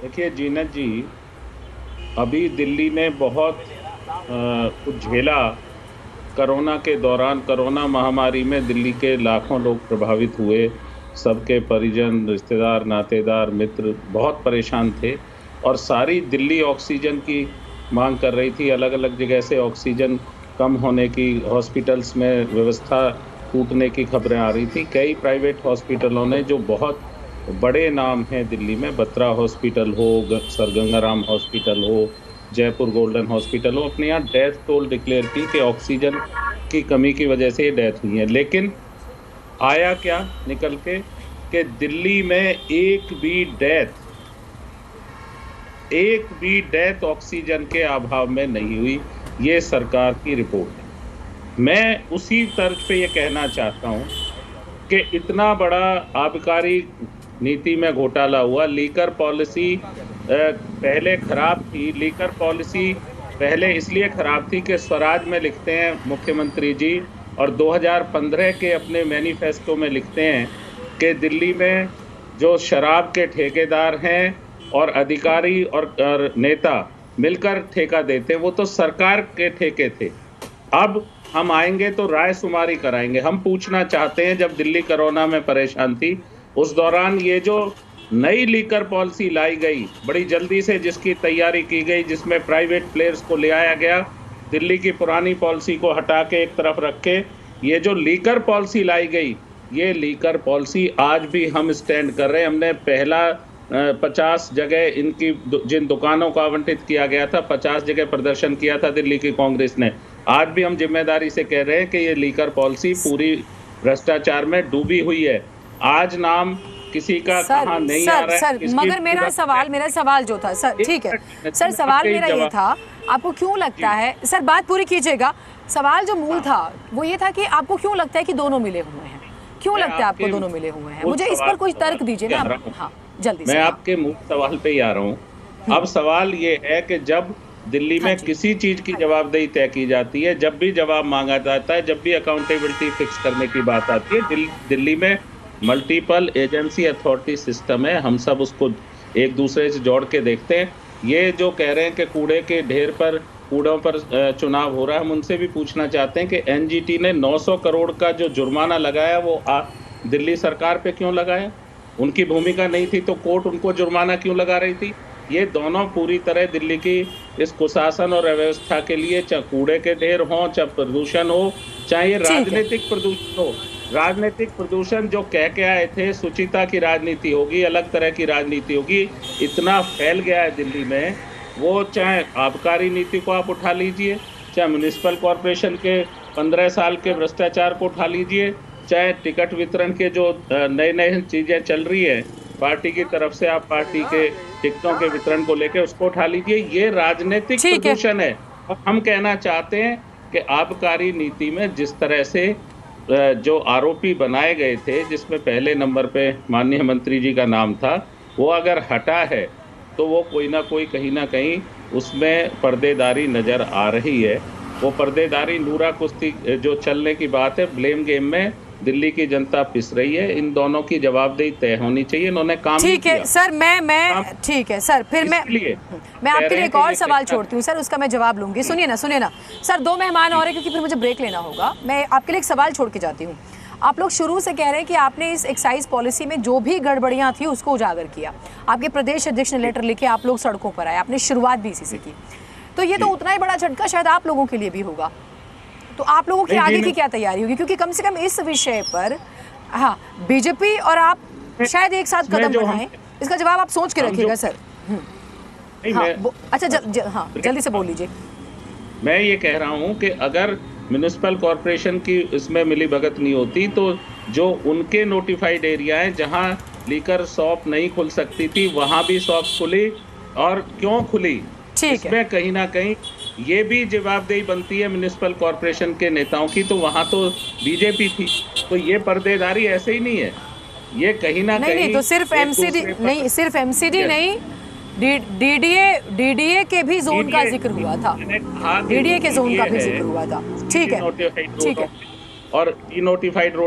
देखिए जीनत जी, अभी दिल्ली ने बहुत कुछ झेला। कोरोना के दौरान, कोरोना महामारी में दिल्ली के लाखों लोग प्रभावित हुए। सबके परिजन, रिश्तेदार, नातेदार, मित्र बहुत परेशान थे और सारी दिल्ली ऑक्सीजन की मांग कर रही थी। अलग-अलग जगह से ऑक्सीजन कम होने की, हॉस्पिटल्स में व्यवस्था टूटने की खबरें आ रही थी। कई प्राइवेट हॉस्पिटलों ने, जो बहुत बड़े नाम हैं दिल्ली में, बत्रा हॉस्पिटल हो, सर गंगाराम हॉस्पिटल हो, जयपुर गोल्डन हॉस्पिटल हो, अपने यहाँ डेथ टोल डिक्लेयर की कि ऑक्सीजन की कमी की वजह से ये डेथ हुई है। लेकिन आया क्या निकल के कि दिल्ली में एक भी डेथ ऑक्सीजन के अभाव में नहीं हुई। ये सरकार की रिपोर्ट है। मैं उसी तर्ज पे ये कहना चाहता हूँ कि इतना बड़ा आबकारी नीति में घोटाला हुआ। लीकर पॉलिसी पहले खराब थी। लीकर पॉलिसी पहले इसलिए खराब थी कि स्वराज में लिखते हैं मुख्यमंत्री जी, और 2015 के अपने मैनिफेस्टो में लिखते हैं कि दिल्ली में जो शराब के ठेकेदार हैं और अधिकारी और नेता मिलकर ठेका देते, वो तो सरकार के ठेके थे। अब हम आएंगे तो रायशुमारी कराएंगे। हम पूछना चाहते हैं, जब दिल्ली कोरोना में परेशान थी, उस दौरान ये जो नई लीकर पॉलिसी लाई गई बड़ी जल्दी से, जिसकी तैयारी की गई, जिसमें प्राइवेट प्लेयर्स को ले आया गया, दिल्ली की पुरानी पॉलिसी को हटा के एक तरफ रख के ये जो लीकर पॉलिसी लाई गई, ये लीकर पॉलिसी आज भी हम स्टैंड कर रहे हैं। हमने पहला 50 जगह इनकी जिन दुकानों को आवंटित किया गया था, 50 जगह प्रदर्शन किया था दिल्ली की कांग्रेस ने। आज भी हम जिम्मेदारी से कह रहे हैं कि ये लीकर पॉलिसी पूरी भ्रष्टाचार में डूबी हुई है। आज नाम किसी का कहाँ नहीं आ रहा है। सर मगर मेरा सवाल जो था सर, ठीक है सर, सवाल मेरा ये था, आपको क्यों लगता है, सर बात पूरी कीजिएगा। सवाल जो मूल था वो ये था कि आपको क्यों लगता है कि दोनों मिले हुए हैं? क्यों लगता है आपको दोनों मिले हुए हैं? मुझे इस पर कुछ तर्क दीजिए ना। हाँ जल्दी से। मैं आपके मूल सवाल पे ही आ रहा हूँ। अब सवाल ये है कि जब दिल्ली में किसी चीज की जवाबदेही तय की जाती है, जब भी जवाब मांगा जाता है, जब भी अकाउंटेबिलिटी फिक्स करने की बात आती है, दिल्ली में मल्टीपल एजेंसी अथॉरिटी सिस्टम है। हम सब उसको एक दूसरे से जोड़ के देखते हैं। ये जो कह रहे हैं कि कूड़ों पर चुनाव हो रहा है, हम उनसे भी पूछना चाहते हैं कि एनजीटी ने 900 करोड़ का जो जुर्माना लगाया, वो दिल्ली सरकार पे क्यों लगाया? उनकी भूमिका नहीं थी तो कोर्ट उनको जुर्माना क्यों लगा रही थी? ये दोनों पूरी तरह दिल्ली की इस कुशासन और अव्यवस्था के लिए, चाहे कूड़े के ढेर हो, चाहे प्रदूषण हो, चाहे ये राजनीतिक प्रदूषण हो। राजनीतिक प्रदूषण जो कह के आए थे, सुचिता की राजनीति होगी, अलग तरह की राजनीति होगी, इतना फैल गया है दिल्ली में। वो चाहे आबकारी नीति को आप उठा लीजिए, चाहे म्युनिसिपल कॉरपोरेशन के 15 साल के भ्रष्टाचार को उठा लीजिए, चाहे टिकट वितरण के जो नए चीजें चल रही है पार्टी की तरफ से, आप पार्टी के टिकटों के वितरण को लेकर उसको उठा लीजिए। ये राजनीतिक प्रदूषण है। और हम कहना चाहते हैं कि आबकारी नीति में जिस तरह से जो आरोपी बनाए गए थे, जिसमें पहले नंबर पे माननीय मंत्री जी का नाम था, वो अगर हटा है तो वो कोई ना कोई, कहीं ना कहीं उसमें पर्देदारी नजर आ रही है। वो पर्देदारी, नूरा कुश्ती जो चलने की बात है, ब्लेम गेम में दिल्ली की जनता पिस रही है। इन दोनों की जवाबदेही तय होनी चाहिए। इन्होंने काम ठीक है सर, मैं ठीक है सर, फिर मैं आपके लिए एक और सवाल छोड़ती हूँ सर, उसका मैं जवाब लूंगी। सुनिए ना सर, 2 मेहमान और हैं क्योंकि फिर मुझे ब्रेक लेना होगा। मैं आपके लिए एक सवाल छोड़ के जाती हूँ। आप लोग शुरू से कह रहे हैं कि आपने इस एक्साइज पॉलिसी में जो भी गड़बड़ियां थी उसको उजागर किया। आपके प्रदेश अध्यक्ष ने लेटर लिखे, आप लोग सड़कों पर आए, आपने शुरुआत भी इसी से की। तो ये तो उतना ही बड़ा झटका शायद आप लोगों के लिए भी होगा। तो आप लोगों की आगे की क्या तैयारी होगी? क्योंकि कम से कम इस विषय पर हाँ, बीजेपी और आप शायद एक साथ कदम बढ़ाएं। इसका जवाब आप सोच के रखिएगा सर। अच्छा जल्दी से बोल लीजिए। मैं ये कह रहा हूँ कि अगर म्युनिसिपल कॉरपोरेशन की इसमें मिलीभगत नहीं होती, तो जो उनके नोटिफाइड एरिया है जहाँ लीकर शॉप नहीं खुल सकती थी, वहाँ भी शॉप खुली। और क्यों खुली, इसमें कहीं ना कहीं ये भी जवाबदेही बनती है म्युनिसिपल कॉरपोरेशन के नेताओं की। तो वहाँ तो बीजेपी थी, तो ये पर्देदारी ऐसे ही नहीं है। ये कहीं ना कहीं नहीं, तो सिर्फ एमसीडी नहीं, डीडीए के भी जोन का जिक्र हुआ था। डीडीए के जोन का भी जिक्र हुआ था। ठीक है। और डीनोटिफाइड रोड